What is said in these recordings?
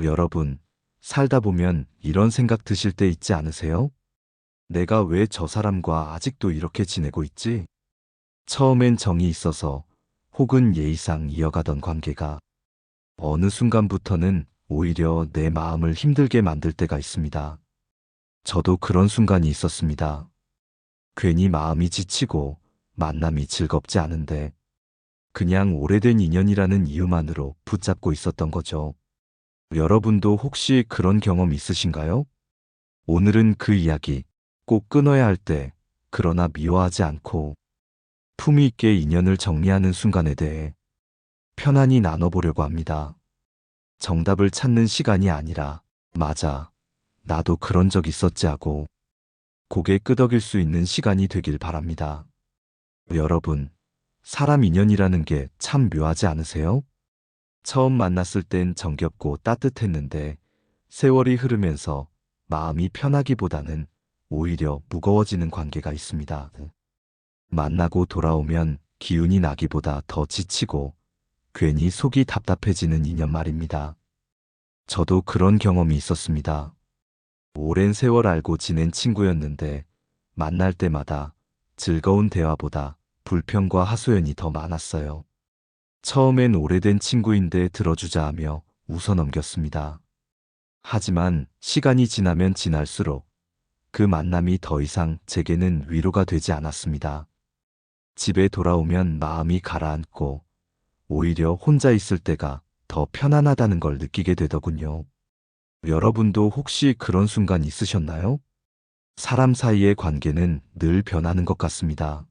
여러분, 살다 보면 이런 생각 드실 때 있지 않으세요? 내가 왜 저 사람과 아직도 이렇게 지내고 있지? 처음엔 정이 있어서 혹은 예의상 이어가던 관계가 어느 순간부터는 오히려 내 마음을 힘들게 만들 때가 있습니다. 저도 그런 순간이 있었습니다. 괜히 마음이 지치고 만남이 즐겁지 않은데 그냥 오래된 인연이라는 이유만으로 붙잡고 있었던 거죠. 여러분도 혹시 그런 경험 있으신가요? 오늘은 그 이야기, 꼭 끊어야 할 때, 그러나 미워하지 않고 품위 있게 인연을 정리하는 순간에 대해 편안히 나눠보려고 합니다. 정답을 찾는 시간이 아니라, 맞아, 나도 그런 적 있었지 하고 고개 끄덕일 수 있는 시간이 되길 바랍니다. 여러분, 사람 인연이라는 게 참 묘하지 않으세요? 처음 만났을 땐 정겹고 따뜻했는데 세월이 흐르면서 마음이 편하기보다는 오히려 무거워지는 관계가 있습니다. 만나고 돌아오면 기운이 나기보다 더 지치고 괜히 속이 답답해지는 인연 말입니다. 저도 그런 경험이 있었습니다. 오랜 세월 알고 지낸 친구였는데 만날 때마다 즐거운 대화보다 불평과 하소연이 더 많았어요. 처음엔 오래된 친구인데 들어주자 하며 웃어 넘겼습니다. 하지만 시간이 지나면 지날수록 그 만남이 더 이상 제게는 위로가 되지 않았습니다. 집에 돌아오면 마음이 가라앉고 오히려 혼자 있을 때가 더 편안하다는 걸 느끼게 되더군요. 여러분도 혹시 그런 순간 있으셨나요? 사람 사이의 관계는 늘 변하는 것 같습니다.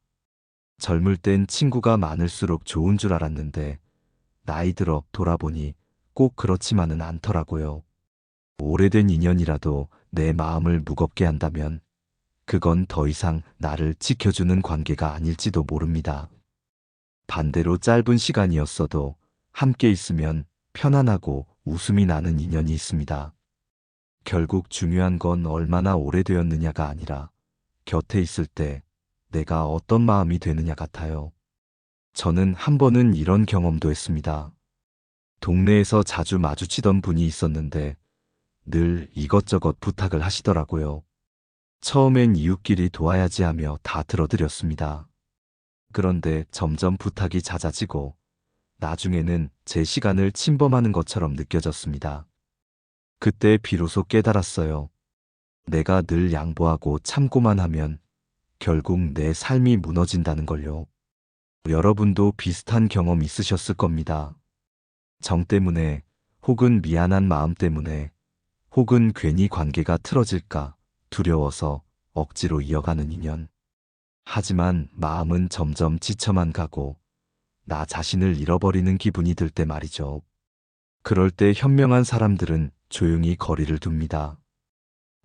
젊을 땐 친구가 많을수록 좋은 줄 알았는데 나이 들어 돌아보니 꼭 그렇지만은 않더라고요. 오래된 인연이라도 내 마음을 무겁게 한다면 그건 더 이상 나를 지켜주는 관계가 아닐지도 모릅니다. 반대로 짧은 시간이었어도 함께 있으면 편안하고 웃음이 나는 인연이 있습니다. 결국 중요한 건 얼마나 오래되었느냐가 아니라 곁에 있을 때 내가 어떤 마음이 되느냐 같아요. 저는 한 번은 이런 경험도 했습니다. 동네에서 자주 마주치던 분이 있었는데 늘 이것저것 부탁을 하시더라고요. 처음엔 이웃끼리 도와야지 하며 다 들어드렸습니다. 그런데 점점 부탁이 잦아지고 나중에는 제 시간을 침범하는 것처럼 느껴졌습니다. 그때 비로소 깨달았어요. 내가 늘 양보하고 참고만 하면 결국 내 삶이 무너진다는 걸요. 여러분도 비슷한 경험 있으셨을 겁니다. 정 때문에 혹은 미안한 마음 때문에 혹은 괜히 관계가 틀어질까 두려워서 억지로 이어가는 인연. 하지만 마음은 점점 지쳐만 가고 나 자신을 잃어버리는 기분이 들 때 말이죠. 그럴 때 현명한 사람들은 조용히 거리를 둡니다.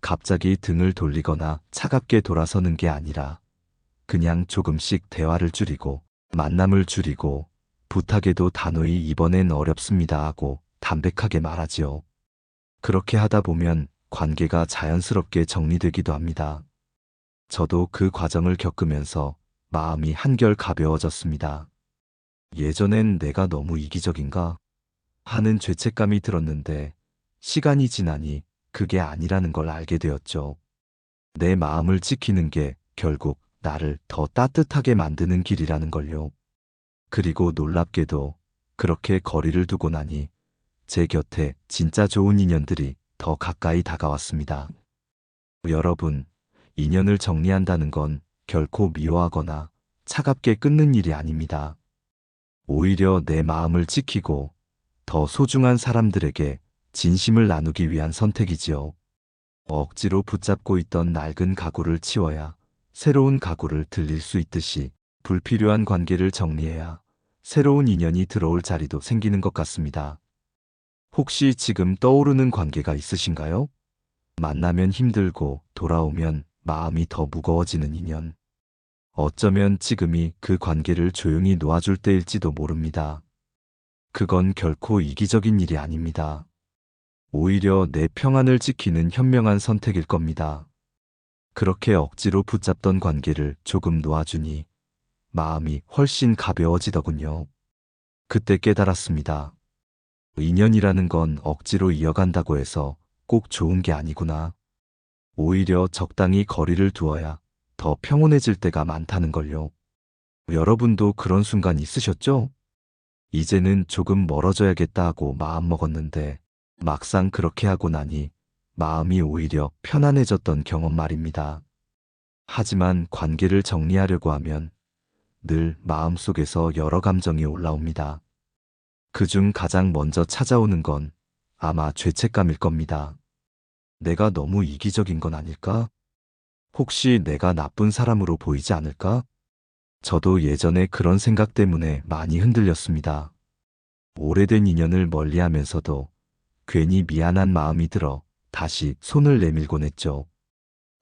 갑자기 등을 돌리거나 차갑게 돌아서는 게 아니라 그냥 조금씩 대화를 줄이고 만남을 줄이고 부탁에도 단호히 이번엔 어렵습니다 하고 담백하게 말하지요. 그렇게 하다 보면 관계가 자연스럽게 정리되기도 합니다. 저도 그 과정을 겪으면서 마음이 한결 가벼워졌습니다. 예전엔 내가 너무 이기적인가 하는 죄책감이 들었는데 시간이 지나니 그게 아니라는 걸 알게 되었죠. 내 마음을 지키는 게 결국 나를 더 따뜻하게 만드는 길이라는 걸요. 그리고 놀랍게도 그렇게 거리를 두고 나니 제 곁에 진짜 좋은 인연들이 더 가까이 다가왔습니다. 여러분, 인연을 정리한다는 건 결코 미워하거나 차갑게 끊는 일이 아닙니다. 오히려 내 마음을 지키고 더 소중한 사람들에게 진심을 나누기 위한 선택이지요. 억지로 붙잡고 있던 낡은 가구를 치워야 새로운 가구를 들릴 수 있듯이 불필요한 관계를 정리해야 새로운 인연이 들어올 자리도 생기는 것 같습니다. 혹시 지금 떠오르는 관계가 있으신가요? 만나면 힘들고 돌아오면 마음이 더 무거워지는 인연. 어쩌면 지금이 그 관계를 조용히 놓아줄 때일지도 모릅니다. 그건 결코 이기적인 일이 아닙니다. 오히려 내 평안을 지키는 현명한 선택일 겁니다. 그렇게 억지로 붙잡던 관계를 조금 놓아주니 마음이 훨씬 가벼워지더군요. 그때 깨달았습니다. 인연이라는 건 억지로 이어간다고 해서 꼭 좋은 게 아니구나. 오히려 적당히 거리를 두어야 더 평온해질 때가 많다는 걸요. 여러분도 그런 순간 있으셨죠? 이제는 조금 멀어져야겠다 하고 마음먹었는데 막상 그렇게 하고 나니 마음이 오히려 편안해졌던 경험 말입니다. 하지만 관계를 정리하려고 하면 늘 마음속에서 여러 감정이 올라옵니다. 그중 가장 먼저 찾아오는 건 아마 죄책감일 겁니다. 내가 너무 이기적인 건 아닐까? 혹시 내가 나쁜 사람으로 보이지 않을까? 저도 예전에 그런 생각 때문에 많이 흔들렸습니다. 오래된 인연을 멀리하면서도 괜히 미안한 마음이 들어 다시 손을 내밀곤 했죠.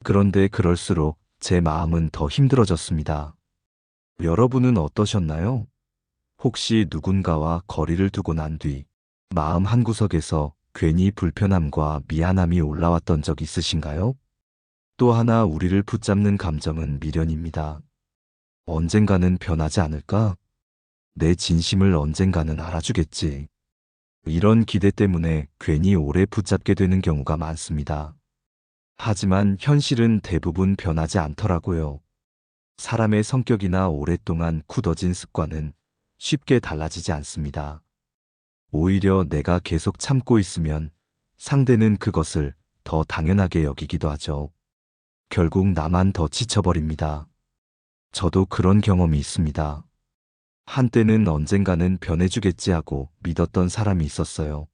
그런데 그럴수록 제 마음은 더 힘들어졌습니다. 여러분은 어떠셨나요? 혹시 누군가와 거리를 두고 난 뒤 마음 한구석에서 괜히 불편함과 미안함이 올라왔던 적 있으신가요? 또 하나 우리를 붙잡는 감정은 미련입니다. 언젠가는 변하지 않을까? 내 진심을 언젠가는 알아주겠지. 이런 기대 때문에 괜히 오래 붙잡게 되는 경우가 많습니다. 하지만 현실은 대부분 변하지 않더라고요. 사람의 성격이나 오랫동안 굳어진 습관은 쉽게 달라지지 않습니다. 오히려 내가 계속 참고 있으면 상대는 그것을 더 당연하게 여기기도 하죠. 결국 나만 더 지쳐버립니다. 저도 그런 경험이 있습니다. 한때는 언젠가는 변해주겠지 하고 믿었던 사람이 있었어요.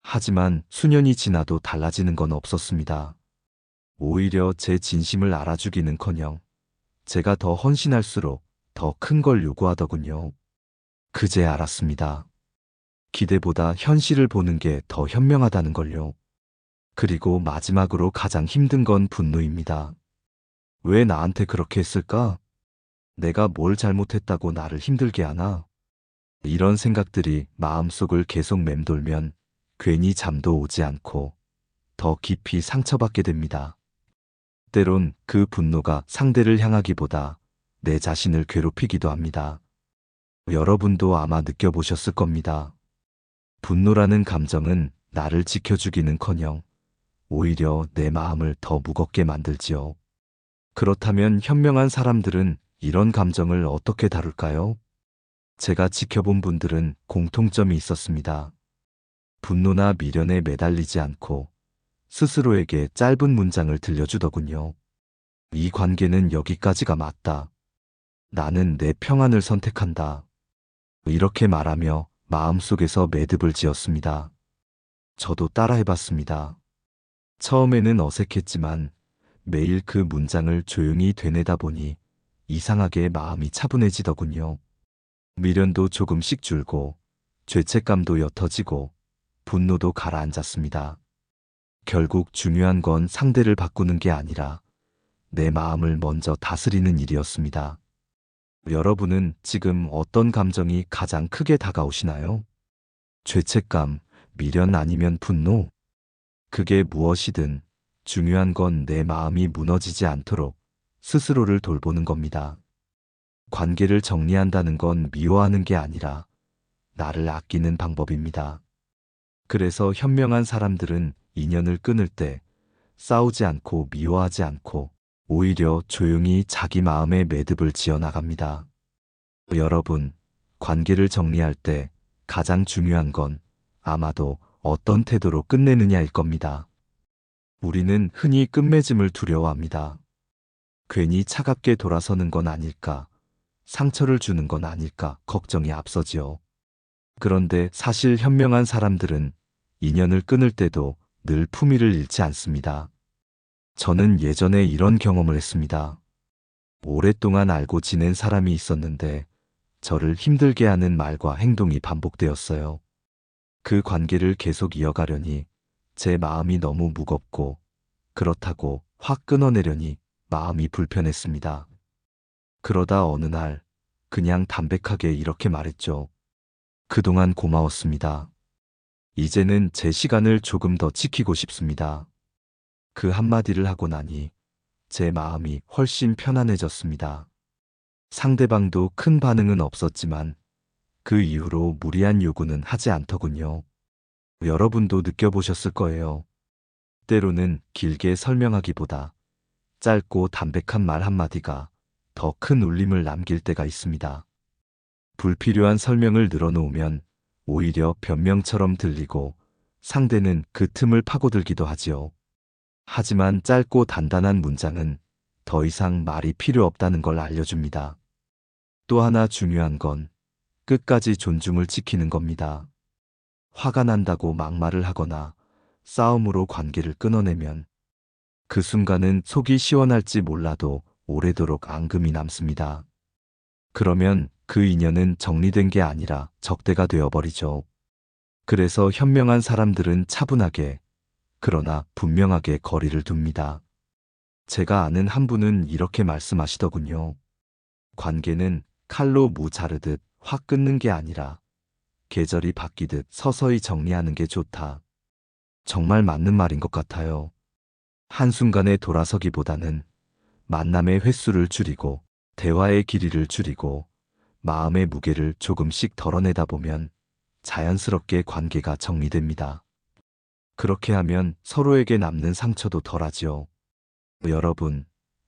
하지만 수년이 지나도 달라지는 건 없었습니다. 오히려 제 진심을 알아주기는커녕 제가 더 헌신할수록 더 큰 걸 요구하더군요. 그제 알았습니다. 기대보다 현실을 보는 게 더 현명하다는 걸요. 그리고 마지막으로 가장 힘든 건 분노입니다. 왜 나한테 그렇게 했을까? 내가 뭘 잘못했다고 나를 힘들게 하나? 이런 생각들이 마음속을 계속 맴돌면 괜히 잠도 오지 않고 더 깊이 상처받게 됩니다. 때론 그 분노가 상대를 향하기보다 내 자신을 괴롭히기도 합니다. 여러분도 아마 느껴보셨을 겁니다. 분노라는 감정은 나를 지켜주기는커녕 오히려 내 마음을 더 무겁게 만들지요. 그렇다면 현명한 사람들은 이런 감정을 어떻게 다룰까요? 제가 지켜본 분들은 공통점이 있었습니다. 분노나 미련에 매달리지 않고 스스로에게 짧은 문장을 들려주더군요. 이 관계는 여기까지가 맞다. 나는 내 평안을 선택한다. 이렇게 말하며 마음속에서 매듭을 지었습니다. 저도 따라해봤습니다. 처음에는 어색했지만 매일 그 문장을 조용히 되뇌다 보니 이상하게 마음이 차분해지더군요. 미련도 조금씩 줄고 죄책감도 옅어지고 분노도 가라앉았습니다. 결국 중요한 건 상대를 바꾸는 게 아니라 내 마음을 먼저 다스리는 일이었습니다. 여러분은 지금 어떤 감정이 가장 크게 다가오시나요? 죄책감, 미련 아니면 분노? 그게 무엇이든 중요한 건 내 마음이 무너지지 않도록 스스로를 돌보는 겁니다. 관계를 정리한다는 건 미워하는 게 아니라 나를 아끼는 방법입니다. 그래서 현명한 사람들은 인연을 끊을 때 싸우지 않고 미워하지 않고 오히려 조용히 자기 마음의 매듭을 지어 나갑니다. 여러분, 관계를 정리할 때 가장 중요한 건 아마도 어떤 태도로 끝내느냐일 겁니다. 우리는 흔히 끝맺음을 두려워합니다. 괜히 차갑게 돌아서는 건 아닐까, 상처를 주는 건 아닐까 걱정이 앞서지요. 그런데 사실 현명한 사람들은 인연을 끊을 때도 늘 품위를 잃지 않습니다. 저는 예전에 이런 경험을 했습니다. 오랫동안 알고 지낸 사람이 있었는데 저를 힘들게 하는 말과 행동이 반복되었어요. 그 관계를 계속 이어가려니 제 마음이 너무 무겁고 그렇다고 확 끊어내려니 마음이 불편했습니다. 그러다 어느 날 그냥 담백하게 이렇게 말했죠. 그동안 고마웠습니다. 이제는 제 시간을 조금 더 지키고 싶습니다. 그 한마디를 하고 나니 제 마음이 훨씬 편안해졌습니다. 상대방도 큰 반응은 없었지만 그 이후로 무리한 요구는 하지 않더군요. 여러분도 느껴보셨을 거예요. 때로는 길게 설명하기보다 짧고 담백한 말 한마디가 더 큰 울림을 남길 때가 있습니다. 불필요한 설명을 늘어놓으면 오히려 변명처럼 들리고 상대는 그 틈을 파고들기도 하지요. 하지만 짧고 단단한 문장은 더 이상 말이 필요 없다는 걸 알려줍니다. 또 하나 중요한 건 끝까지 존중을 지키는 겁니다. 화가 난다고 막말을 하거나 싸움으로 관계를 끊어내면 그 순간은 속이 시원할지 몰라도 오래도록 앙금이 남습니다. 그러면 그 인연은 정리된 게 아니라 적대가 되어버리죠. 그래서 현명한 사람들은 차분하게 그러나 분명하게 거리를 둡니다. 제가 아는 한 분은 이렇게 말씀하시더군요. 관계는 칼로 무 자르듯 확 끊는 게 아니라 계절이 바뀌듯 서서히 정리하는 게 좋다. 정말 맞는 말인 것 같아요. 한순간에 돌아서기보다는 만남의 횟수를 줄이고 대화의 길이를 줄이고 마음의 무게를 조금씩 덜어내다 보면 자연스럽게 관계가 정리됩니다. 그렇게 하면 서로에게 남는 상처도 덜하지요. 여러분,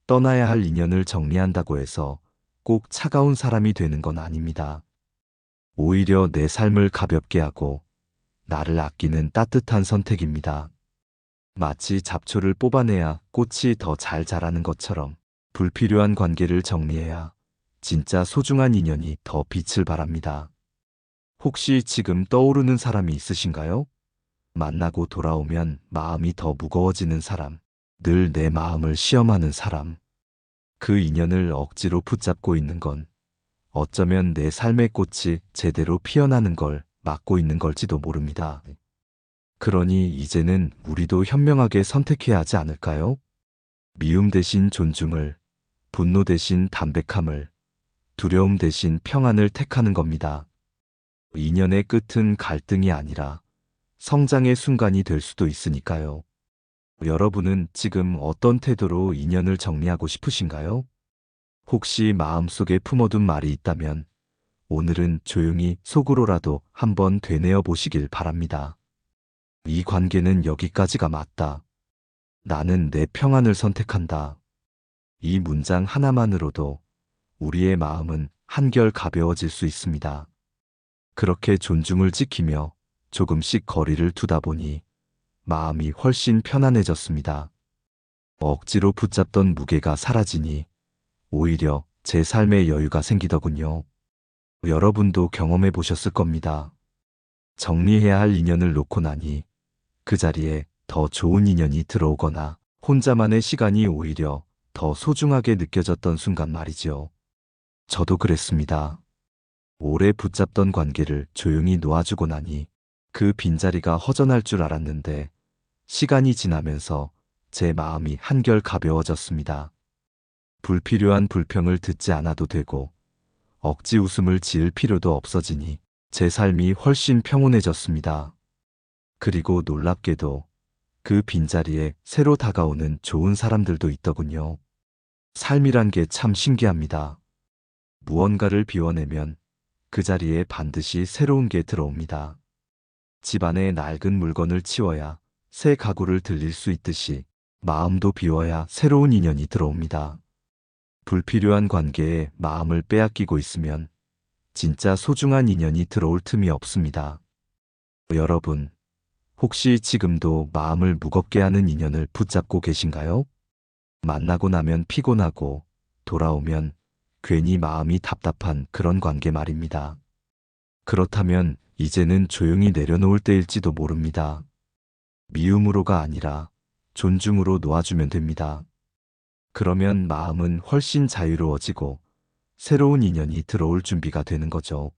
떠나야 할 인연을 정리한다고 해서 꼭 차가운 사람이 되는 건 아닙니다. 오히려 내 삶을 가볍게 하고 나를 아끼는 따뜻한 선택입니다. 마치 잡초를 뽑아내야 꽃이 더 잘 자라는 것처럼 불필요한 관계를 정리해야 진짜 소중한 인연이 더 빛을 발합니다. 혹시 지금 떠오르는 사람이 있으신가요? 만나고 돌아오면 마음이 더 무거워지는 사람, 늘 내 마음을 시험하는 사람. 그 인연을 억지로 붙잡고 있는 건 어쩌면 내 삶의 꽃이 제대로 피어나는 걸 막고 있는 걸지도 모릅니다. 그러니 이제는 우리도 현명하게 선택해야 하지 않을까요? 미움 대신 존중을, 분노 대신 담백함을, 두려움 대신 평안을 택하는 겁니다. 인연의 끝은 갈등이 아니라 성장의 순간이 될 수도 있으니까요. 여러분은 지금 어떤 태도로 인연을 정리하고 싶으신가요? 혹시 마음속에 품어둔 말이 있다면 오늘은 조용히 속으로라도 한번 되뇌어 보시길 바랍니다. 이 관계는 여기까지가 맞다. 나는 내 평안을 선택한다. 이 문장 하나만으로도 우리의 마음은 한결 가벼워질 수 있습니다. 그렇게 존중을 지키며 조금씩 거리를 두다 보니 마음이 훨씬 편안해졌습니다. 억지로 붙잡던 무게가 사라지니 오히려 제 삶에 여유가 생기더군요. 여러분도 경험해 보셨을 겁니다. 정리해야 할 인연을 놓고 나니 그 자리에 더 좋은 인연이 들어오거나 혼자만의 시간이 오히려 더 소중하게 느껴졌던 순간 말이지요. 저도 그랬습니다. 오래 붙잡던 관계를 조용히 놓아주고 나니 그 빈자리가 허전할 줄 알았는데 시간이 지나면서 제 마음이 한결 가벼워졌습니다. 불필요한 불평을 듣지 않아도 되고 억지 웃음을 지을 필요도 없어지니 제 삶이 훨씬 평온해졌습니다. 그리고 놀랍게도 그 빈자리에 새로 다가오는 좋은 사람들도 있더군요. 삶이란 게 참 신기합니다. 무언가를 비워내면 그 자리에 반드시 새로운 게 들어옵니다. 집안의 낡은 물건을 치워야 새 가구를 들릴 수 있듯이 마음도 비워야 새로운 인연이 들어옵니다. 불필요한 관계에 마음을 빼앗기고 있으면 진짜 소중한 인연이 들어올 틈이 없습니다. 여러분, 혹시 지금도 마음을 무겁게 하는 인연을 붙잡고 계신가요? 만나고 나면 피곤하고 돌아오면 괜히 마음이 답답한 그런 관계 말입니다. 그렇다면 이제는 조용히 내려놓을 때일지도 모릅니다. 미움으로가 아니라 존중으로 놓아주면 됩니다. 그러면 마음은 훨씬 자유로워지고 새로운 인연이 들어올 준비가 되는 거죠.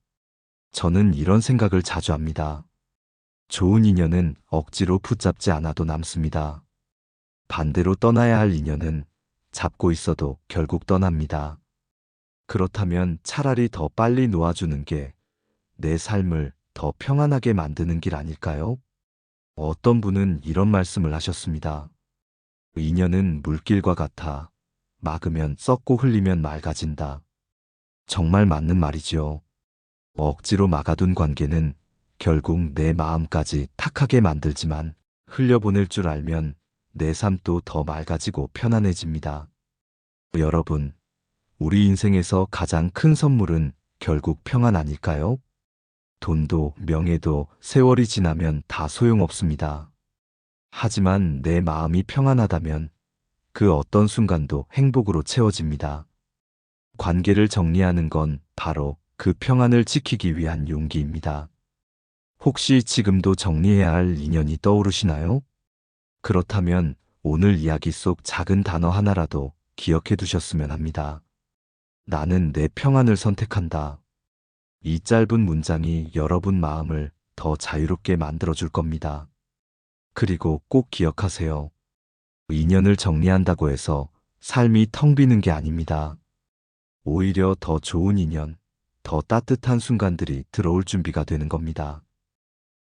저는 이런 생각을 자주 합니다. 좋은 인연은 억지로 붙잡지 않아도 남습니다. 반대로 떠나야 할 인연은 잡고 있어도 결국 떠납니다. 그렇다면 차라리 더 빨리 놓아주는 게 내 삶을 더 평안하게 만드는 길 아닐까요? 어떤 분은 이런 말씀을 하셨습니다. 인연은 물길과 같아 막으면 썩고 흘리면 맑아진다. 정말 맞는 말이지요. 억지로 막아둔 관계는 결국 내 마음까지 탁하게 만들지만 흘려보낼 줄 알면 내 삶도 더 맑아지고 편안해집니다. 여러분, 우리 인생에서 가장 큰 선물은 결국 평안 아닐까요? 돈도 명예도 세월이 지나면 다 소용없습니다. 하지만 내 마음이 평안하다면 그 어떤 순간도 행복으로 채워집니다. 관계를 정리하는 건 바로 그 평안을 지키기 위한 용기입니다. 혹시 지금도 정리해야 할 인연이 떠오르시나요? 그렇다면 오늘 이야기 속 작은 단어 하나라도 기억해 두셨으면 합니다. 나는 내 평안을 선택한다. 이 짧은 문장이 여러분 마음을 더 자유롭게 만들어줄 겁니다. 그리고 꼭 기억하세요. 인연을 정리한다고 해서 삶이 텅 비는 게 아닙니다. 오히려 더 좋은 인연, 더 따뜻한 순간들이 들어올 준비가 되는 겁니다.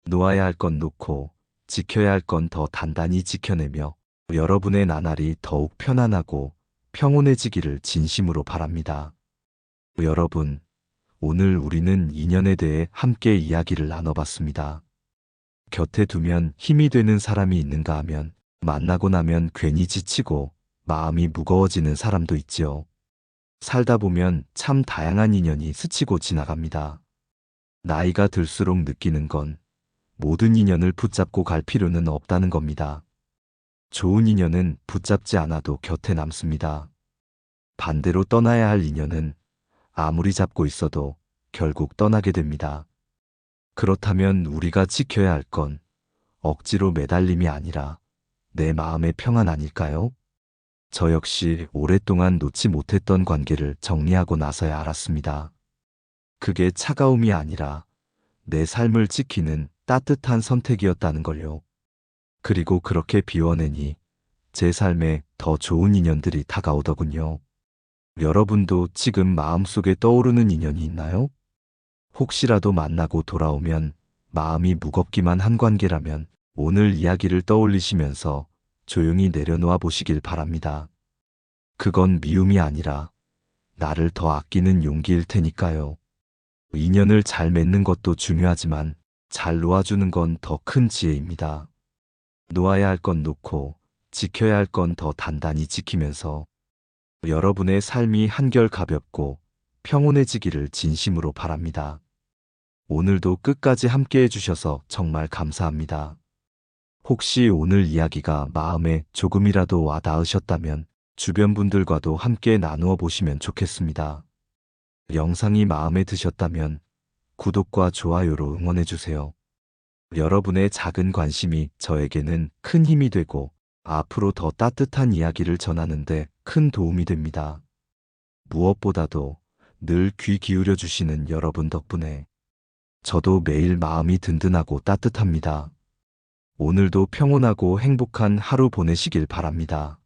놓아야 할 건 놓고 지켜야 할 건 더 단단히 지켜내며 여러분의 나날이 더욱 편안하고 평온해지기를 진심으로 바랍니다. 여러분, 오늘 우리는 인연에 대해 함께 이야기를 나눠봤습니다. 곁에 두면 힘이 되는 사람이 있는가 하면 만나고 나면 괜히 지치고 마음이 무거워지는 사람도 있지요. 살다 보면 참 다양한 인연이 스치고 지나갑니다. 나이가 들수록 느끼는 건 모든 인연을 붙잡고 갈 필요는 없다는 겁니다. 좋은 인연은 붙잡지 않아도 곁에 남습니다. 반대로 떠나야 할 인연은 아무리 잡고 있어도 결국 떠나게 됩니다. 그렇다면 우리가 지켜야 할 건 억지로 매달림이 아니라 내 마음의 평안 아닐까요? 저 역시 오랫동안 놓지 못했던 관계를 정리하고 나서야 알았습니다. 그게 차가움이 아니라 내 삶을 지키는 따뜻한 선택이었다는 걸요. 그리고 그렇게 비워내니 제 삶에 더 좋은 인연들이 다가오더군요. 여러분도 지금 마음속에 떠오르는 인연이 있나요? 혹시라도 만나고 돌아오면 마음이 무겁기만 한 관계라면 오늘 이야기를 떠올리시면서 조용히 내려놓아 보시길 바랍니다. 그건 미움이 아니라 나를 더 아끼는 용기일 테니까요. 인연을 잘 맺는 것도 중요하지만 잘 놓아주는 건 더 큰 지혜입니다. 놓아야 할 건 놓고 지켜야 할 건 더 단단히 지키면서 여러분의 삶이 한결 가볍고 평온해지기를 진심으로 바랍니다. 오늘도 끝까지 함께 해주셔서 정말 감사합니다. 혹시 오늘 이야기가 마음에 조금이라도 와 닿으셨다면 주변 분들과도 함께 나누어 보시면 좋겠습니다. 영상이 마음에 드셨다면 구독과 좋아요로 응원해 주세요. 여러분의 작은 관심이 저에게는 큰 힘이 되고 앞으로 더 따뜻한 이야기를 전하는데 큰 도움이 됩니다. 무엇보다도 늘 귀 기울여 주시는 여러분 덕분에 저도 매일 마음이 든든하고 따뜻합니다. 오늘도 평온하고 행복한 하루 보내시길 바랍니다.